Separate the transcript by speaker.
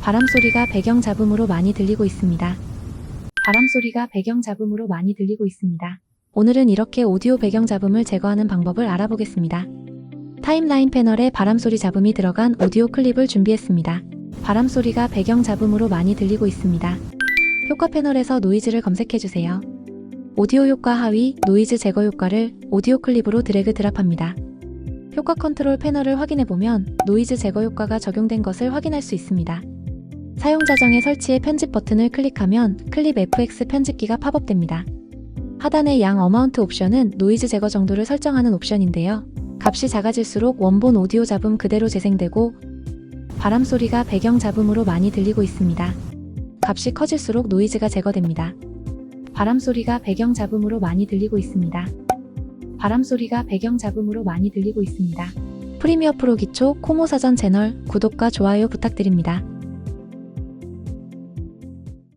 Speaker 1: 바람소리가 배경 잡음으로 많이 들리고 있습니다. 바람소리가 배경 잡음으로 많이 들리고 있습니다. 오늘은 이렇게 오디오 배경 잡음을 제거하는 방법을 알아보겠습니다. 타임라인 패널에 바람소리 잡음이 들어간 오디오 클립을 준비했습니다. 바람소리가 배경 잡음으로 많이 들리고 있습니다. 효과 패널에서 노이즈를 검색해주세요. 오디오 효과 하위 노이즈 제거 효과를 오디오 클립으로 드래그 드랍합니다. 효과 컨트롤 패널을 확인해보면 노이즈 제거 효과가 적용된 것을 확인할 수 있습니다. 사용자 정의 설치의 편집 버튼을 클릭하면 클립 FX 편집기가 팝업됩니다. 하단의 양 어마운트 옵션은 노이즈 제거 정도를 설정하는 옵션인데요. 값이 작아질수록 원본 오디오 잡음 그대로 재생되고 바람소리가 배경 잡음으로 많이 들리고 있습니다. 값이 커질수록 노이즈가 제거됩니다. 바람소리가 배경 잡음으로 많이 들리고 있습니다. 바람소리가 배경 잡음으로 많이 들리고 있습니다. 프리미어프로 기초 코모사전 채널 구독과 좋아요 부탁드립니다.